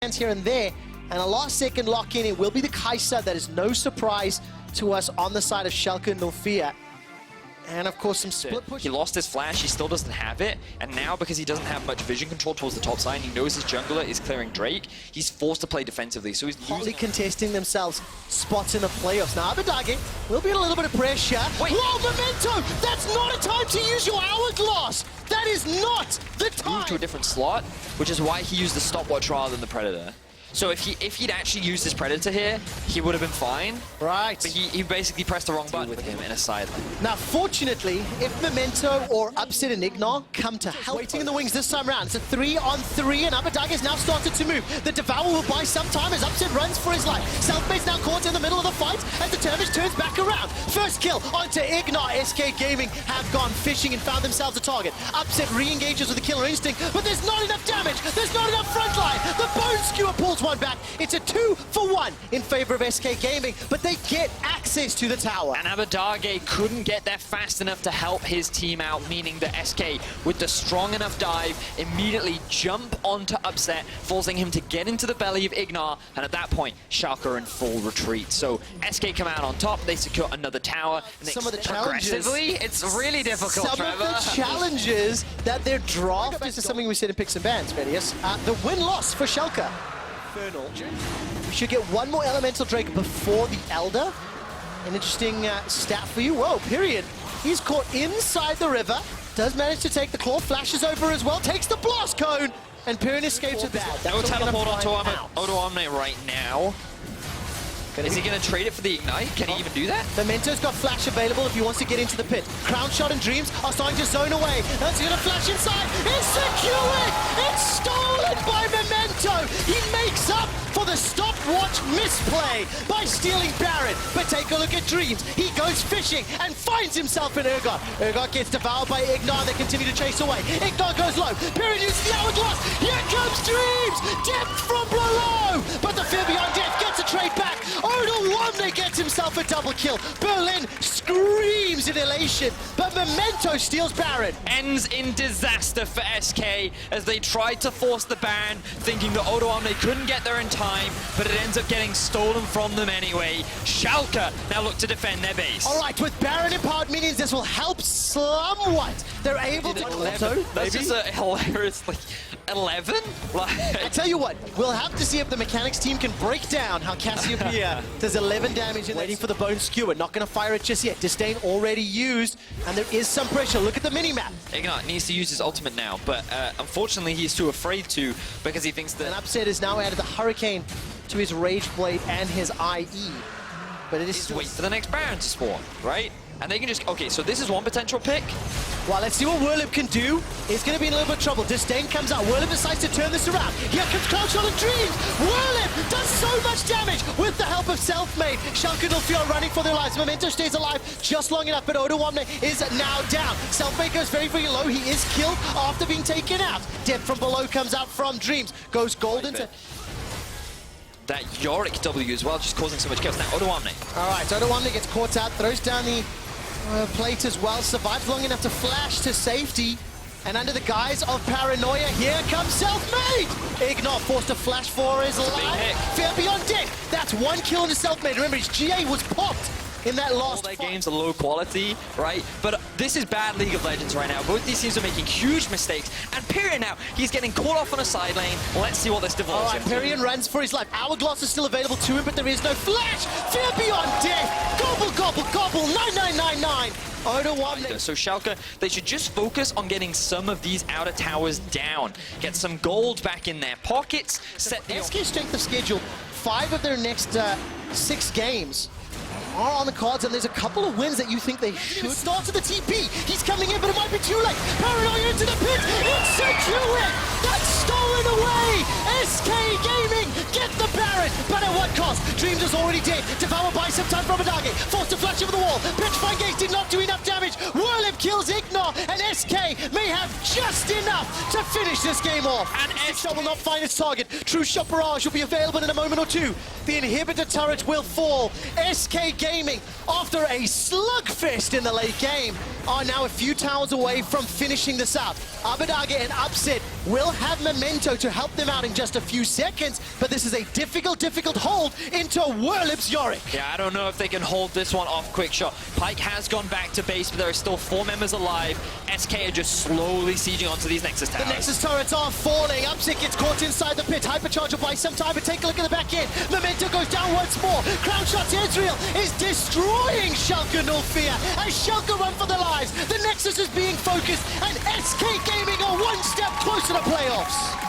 here and there, and a last-second lock-in. It will be the Kaiser. That is no surprise to us on the side of Schalke 04. And of course some split push. He lost his flash, he still doesn't have it, and now because he doesn't have much vision control towards the top side, he knows his jungler is clearing Drake, he's forced to play defensively, so he's hotly contesting themselves spots in the playoffs. Now Abadage will be in a little bit of pressure. Wait. Whoa, Memento! That's not a time to use your hourglass! That is not the time! Moved to a different slot, which is why he used the stopwatch rather than the Predator. So if he'd actually used his Predator here, he would have been fine. Right. But he basically pressed the wrong button with him in a side lane. Now, fortunately, if Memento or Upset and Ignor come to help, waiting in the wings this time around. It's a 3-on-3, and Abadage has now started to move. The Devour will buy some time as Upset runs for his life. Selfmade's now caught in the middle of the fight as the Turbish turns back around. First kill onto Ignor. SK Gaming have gone fishing and found themselves a target. Upset re-engages with the killer instinct, but there's not enough damage. There's not enough frontline. The Bone Skewer pulls one back. It's a 2-for-1 in favor of SK Gaming, but they get access to the tower. And Abadage couldn't get there fast enough to help his team out, meaning that SK, with the strong enough dive, immediately jump onto Upset, forcing him to get into the belly of Ignor, and at that point, Schalke are in full retreat. So SK come out on top, they secure another tower, and some of the challenges, progressively, it's really difficult, Trevor. Some of the challenges that their draft, this is something we said in Picks and Bans, Vedius. The win-loss for Schalke. Infernal. We should get one more Elemental Drake before the Elder. An interesting stat for you. Whoa, period. He's caught inside the river. Does manage to take the claw, flashes over as well, takes the blast cone, and Period escapes with that. No teleport onto Omni right now. Is he going to trade it for the Ignite? Can he even do that? Memento's got flash available if he wants to get into the pit. Crown Shot and Dreams are starting to zone away. That's going to flash inside. It's secured! It's stolen by Memento! He makes up for the stopwatch misplay by stealing Baron. But take a look at Dreams. He goes fishing and finds himself in Urgot. Urgot gets devoured by Ignor. They continue to chase away. Ignor goes low. Period uses the hourglass. Here comes Dreams! Depth from below! But the Fear Beyond Death gets a trade back. Odawamne gets himself a double kill. Berlin screams in elation, but Memento steals Baron. Ends in disaster for SK as they tried to force the ban, thinking that Odawamne couldn't get there in time, but it ends up getting stolen from them anyway. Schalke now look to defend their base. All right, with Baron empowered minions, this will help somewhat. They're able to... 11? That's just a hilarious, 11? I tell you what, we'll have to see if the mechanics team can break down how Cassiopeia does 11 damage and waiting for the Bone Skewer. Not going to fire it just yet. Disdain already used, and there is some pressure. Look at the mini-map. Ignite needs to use his ultimate now, but unfortunately he's too afraid to because he thinks that... And Upset is now added the Hurricane to his Rage Blade and his IE. But it is still... Wait for the next Baron to spawn, right? And they can just... Okay, so this is one potential pick. Well, let's see what Whirlip can do. He's going to be in a little bit of trouble. Disdain comes out. Whirlip decides to turn this around. Here comes Crown Shot and Dreams. Whirlip does so much damage with the help of Selfmade. Schalke 04 running for their lives. Memento stays alive just long enough, but Odawamne is now down. Selfmade goes very, very low. He is killed after being taken out. Depth from below comes out from Dreams. Goes golden to... That Yorick W as well, just causing so much chaos. Now, Odawamne. All right, Odawamne gets caught out, throws down the plate as well, survives long enough to flash to safety. And under the guise of paranoia, here comes Selfmade! Ignor forced to flash for his life. Fear Beyond Death. That's one kill into Selfmade. Remember, his GA was popped in that last fight. All their games are low quality, right? But this is bad League of Legends right now. Both these teams are making huge mistakes. And Pyrian now, he's getting caught off on a side lane. Let's see what this develops. All right, Pyrian runs for his life. Hourglass is still available to him, but there is no flash. Fear Beyond Death. Gobble, gobble, gobble. 9999. Odawamne. So Schalke, they should just focus on getting some of these outer towers down. Get some gold back in their pockets. Set the SK strength of schedule. 5 of their next 6 games are on the cards, and there's a couple of wins that you think they should. Start to the TP. He's coming in, but it might be too late. Paranoia into the pit. It's secured. That's stolen away. SK Gaming get the Baron, but at what cost? Dreams is already dead. Devoured by buy some time from Abadage. Forced to flash over the wall. Petrifying Gaze did not do enough damage. Whirlip kills Ignor, and SK may have just enough to finish this game off. And Shot will not find its target. True Shot Barrage will be available in a moment or two. The inhibitor turret will fall. SK Gaming, after a slugfest in the late game, are now a few towers away from finishing this out. Abadage and Upset will have Memento to help them out in just a few seconds, but this is a difficult hold into Whirlip's Yorick. Yeah, I don't know if they can hold this one off quick shot. Pyke has gone back to base, but there are still 4 members alive. SK are just slowly sieging onto these Nexus towers. The Nexus turrets are falling. Upset gets caught inside the pit. Hypercharge will buy some time, but take a look at the back end. Memento goes down once more. Crown Shot's Ezreal is destroying Schalke Nullfear as Schalke run for their lives. The Nexus is being focused, and SK Gaming are one step closer to playoffs.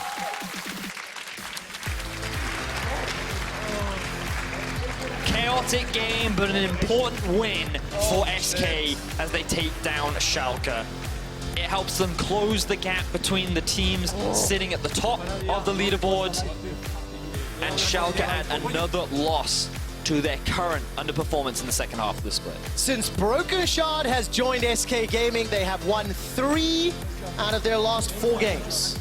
Chaotic game, but an important win for SK as they take down Schalke. It helps them close the gap between the teams sitting at the top of the leaderboard, and Schalke add another loss to their current underperformance in the second half of the split. Since Broken Shard has joined SK Gaming, they have won 3 out of their last 4 games.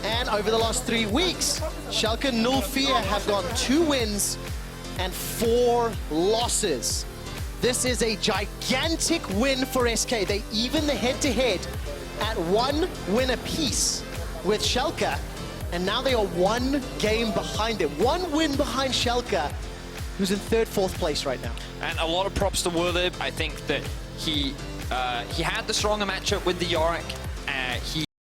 And over the last 3 weeks, Schalke Nullfear have got 2 wins and 4 losses. This is a gigantic win for SK. They even the head-to-head at 1 win apiece with Schalke, and now they are 1 game behind them. 1 win behind Schalke, who's in 3rd, 4th place right now. And a lot of props to Whirlip. I think that he had the stronger matchup with the Yorick.